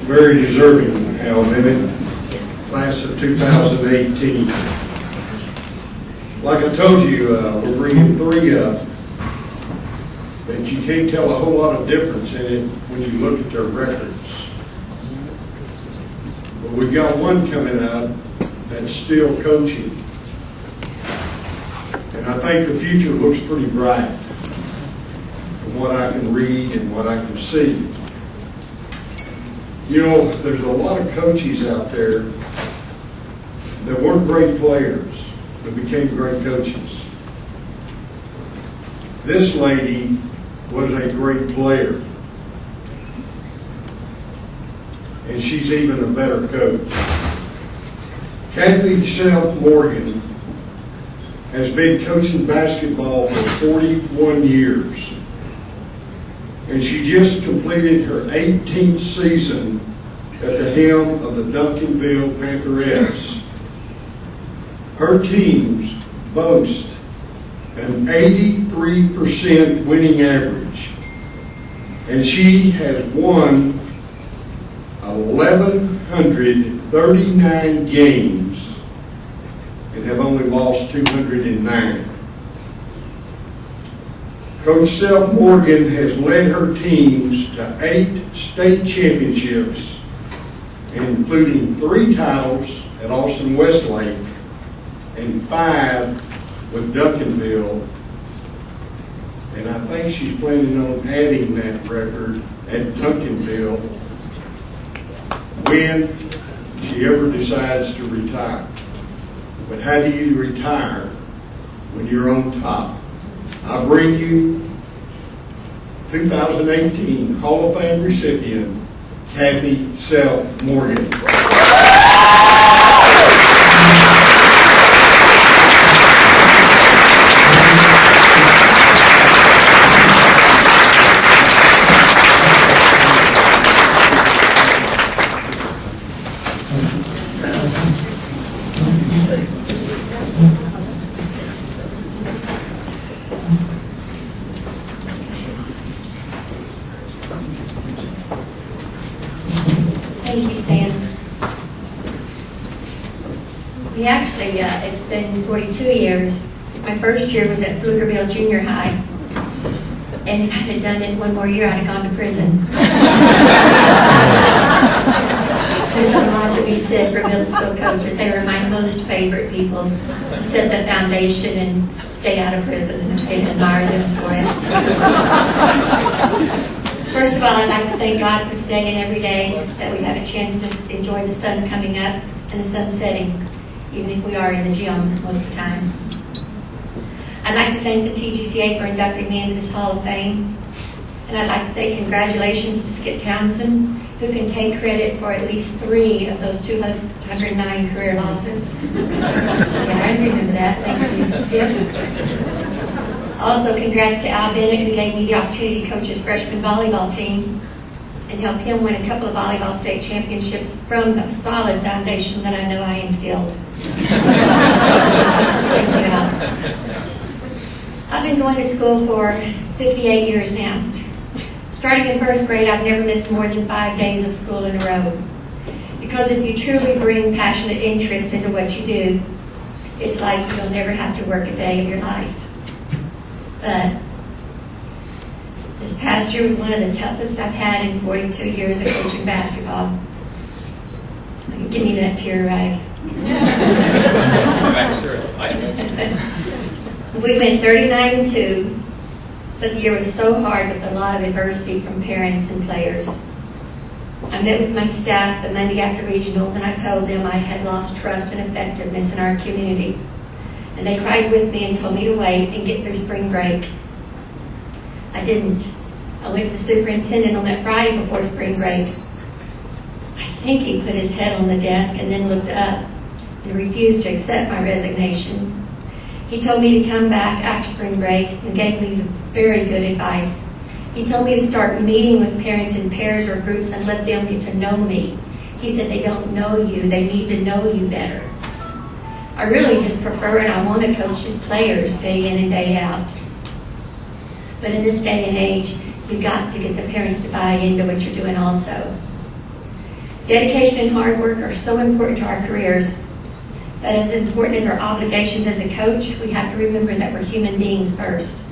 Very deserving, Al Bennett, class of 2018. Like I told you, we're bringing 3 up that you can't tell a whole lot of difference in it when you look at their records. But we've got one coming up that's still coaching. And I think the future looks pretty bright from what I can read and what I can see. You know, there's a lot of coaches out there that weren't great players, but became great coaches. This lady was a great player, and she's even a better coach. CATHY Self-MORGAN has been coaching basketball for 41 years. And she just completed her 18th season at the helm of the Duncanville Pantherettes. Her teams boast an 83% winning average, and she has won 1,139 games and have only lost 209. Coach Self-Morgan has led her teams to 8 state championships, including 3 titles at Austin Westlake and 5 with Duncanville. And I think she's planning on adding that record at Duncanville when she ever decides to retire. But how do you retire when you're on top? I bring you 2018 Hall of Fame recipient, CATHY Self-Morgan. Thank you, Sam. We actually, it's been 42 years. My first year was at Pflugerville Junior High. And if I had done it one more year, I'd have gone to prison. There's a lot to be said for middle school coaches. They were my most favorite people. Set the foundation and stay out of prison, and I admire them for it. First of all, I'd like to thank God for today and every day that we have a chance to enjoy the sun coming up and the sun setting, even if we are in the gym most of the time. I'd like to thank the TGCA for inducting me into this Hall of Fame. And I'd like to say congratulations to Skip Townsend, who can take credit for at least 3 of those 209 career losses. Yeah, I remember that. Thank you, Skip. Also, congrats to Al Bennett, who gave me the opportunity to coach his freshman volleyball team and help him win a couple of volleyball state championships from the solid foundation that I know I instilled. Thank you, Al. I've been going to school for 58 years now. Starting in first grade, I've never missed more than 5 days of school in a row. Because if you truly bring passionate interest into what you do, it's like you'll never have to work a day of your life. But this past year was one of the toughest I've had in 42 years of coaching basketball. Give me that tear rag. We went 39-2, but the year was so hard with a lot of adversity from parents and players. I met with my staff the Monday after regionals, and I told them I had lost trust and effectiveness in our community. And they cried with me and told me to wait and get through spring break. I didn't. I went to the superintendent on that Friday before spring break. I think he put his head on the desk and then looked up and refused to accept my resignation. He told me to come back after spring break and gave me very good advice. He told me to start meeting with parents in pairs or groups and let them get to know me. He said they don't know you, they need to know you better. I really just prefer and I want to coach just players day in and day out. But in this day and age, you've got to get the parents to buy into what you're doing also. Dedication and hard work are so important to our careers, but as important as our obligations as a coach, we have to remember that we're human beings first.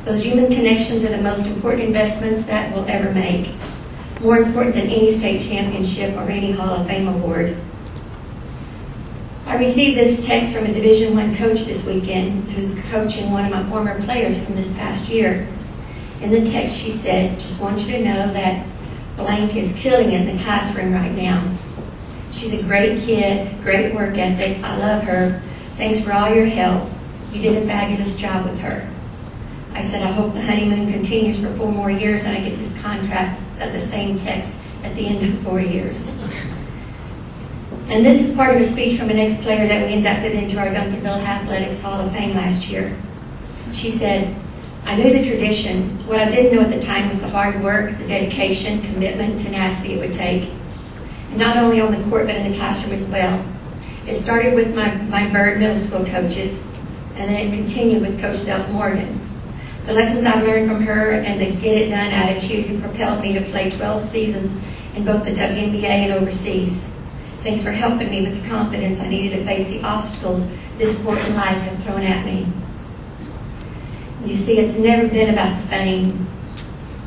Those human connections are the most important investments that we'll ever make, more important than any state championship or any Hall of Fame award. I received this text from a Division I coach this weekend who's coaching one of my former players from this past year. In the text she said, "Just want you to know that blank is killing it in the classroom right now. She's a great kid, great work ethic. I love her. Thanks for all your help. You did a fabulous job with her." I said, I hope the honeymoon continues for 4 more years and I get this contract at the same text at the end of 4 years. And this is part of a speech from an ex-player that we inducted into our Duncanville Athletics Hall of Fame last year. She said, "I knew the tradition. What I didn't know at the time was the hard work, the dedication, commitment, tenacity it would take. And not only on the court, but in the classroom as well. It started with my Bird middle school coaches, and then it continued with Coach Self-Morgan. The lessons I've learned from her and the get-it-done attitude who propelled me to play 12 seasons in both the WNBA and overseas. Thanks for helping me with the confidence I needed to face the obstacles this sport and life have thrown at me." You see, it's never been about the fame,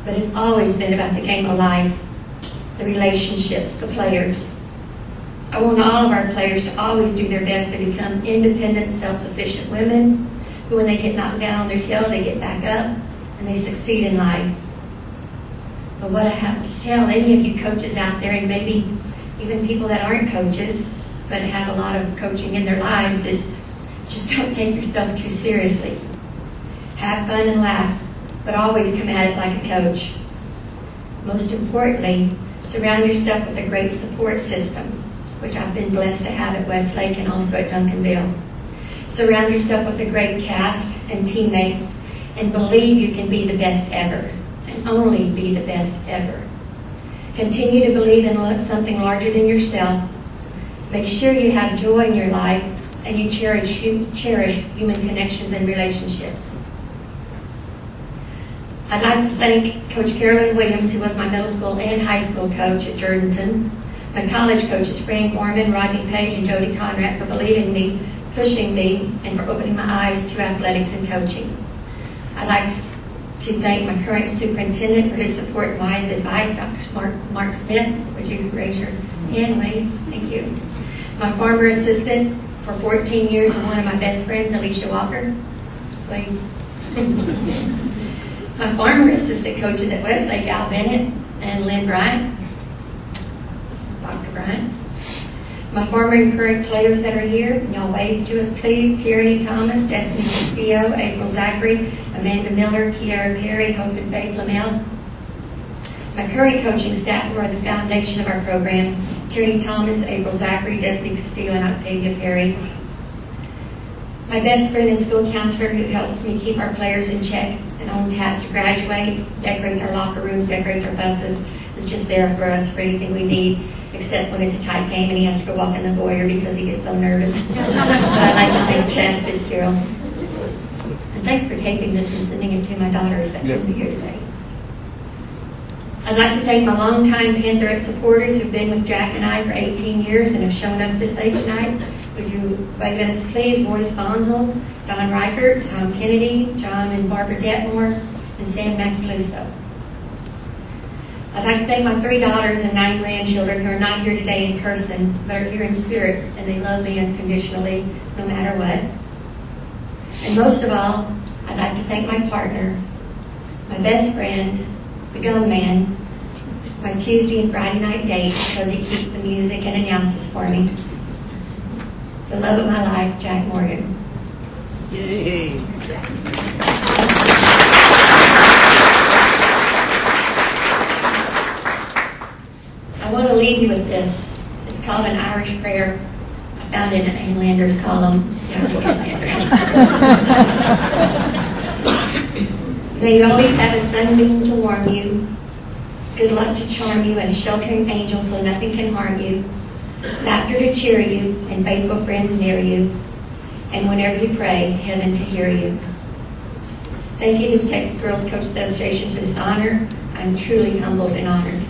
but it's always been about the game of life, the relationships, the players. I want all of our players to always do their best to become independent, self-sufficient women who, when they get knocked down on their tail, they get back up and they succeed in life. But what I have to tell any of you coaches out there, and maybe even people that aren't coaches but have a lot of coaching in their lives, is just don't take yourself too seriously. Have fun and laugh, but always come at it like a coach. Most importantly, surround yourself with a great support system, which I've been blessed to have at Westlake and also at Duncanville. Surround yourself with a great cast and teammates, and believe you can be the best ever, and only be the best ever. Continue to believe in something larger than yourself. Make sure you have joy in your life, and you cherish human connections and relationships. I'd like to thank Coach Carolyn Williams, who was my middle school and high school coach at Jordanton, my college coaches Frank Gorman, Rodney Page, and Jody Conrad for believing in me, pushing me, and for opening my eyes to athletics and coaching. I'd like to thank my current superintendent for his support and wise advice, Dr. Mark Smith. Would you raise your hand, Wade? Thank you. My former assistant for 14 years and one of my best friends, Alicia Walker. Wade. My former assistant coaches at Westlake, Al Bennett and Lynn Bryant. Dr. Bryant. My former and current players that are here, y'all wave to us please. Tierney Thomas, Destiny Castillo, April Zachary, Amanda Miller, Kiara Perry, Hope and Faith Lamel. My current coaching staff, who are the foundation of our program, Tierney Thomas, April Zachary, Destiny Castillo, and Octavia Perry. My best friend and school counselor who helps me keep our players in check and on task to graduate, decorates our locker rooms, decorates our buses, is just there for us for anything we need, except when it's a tight game and he has to go walk in the foyer because he gets so nervous. But I'd like to thank Chad Fitzgerald. And thanks for taping this and sending it to my daughters that couldn't be here today. I'd like to thank my longtime Pantherette supporters who've been with Jack and I for 18 years and have shown up this late night. Would you wave at us, please? Royce Bonzel, Don Reichert, Tom Kennedy, John and Barbara Detmore, and Sam Macaluso. I'd like to thank my 3 daughters and 9 grandchildren who are not here today in person, but are here in spirit, and they love me unconditionally, no matter what. And most of all, I'd like to thank my partner, my best friend, the gum man, my Tuesday and Friday night date because he keeps the music and announces for me, the love of my life, Jack Morgan. Yay! I want to leave you with this. It's called an Irish prayer. I found it in Ann Lander's column. May you always have a sunbeam to warm you, good luck to charm you, and a sheltering angel so nothing can harm you, laughter to cheer you, and faithful friends near you, and whenever you pray, heaven to hear you. Thank you to the Texas Girls Coach Association for this honor. I'm truly humbled and honored.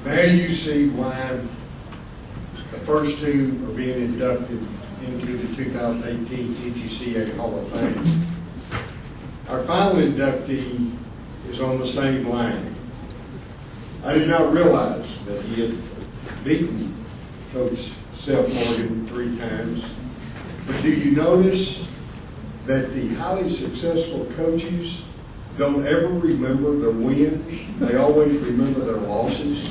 Now you see why the first two are being inducted into the 2018 TGCA Hall of Fame. Our final inductee is on the same line. I did not realize that he had beaten Coach Self-Morgan 3 times. But do you notice that the highly successful coaches don't ever remember their wins? They always remember their losses.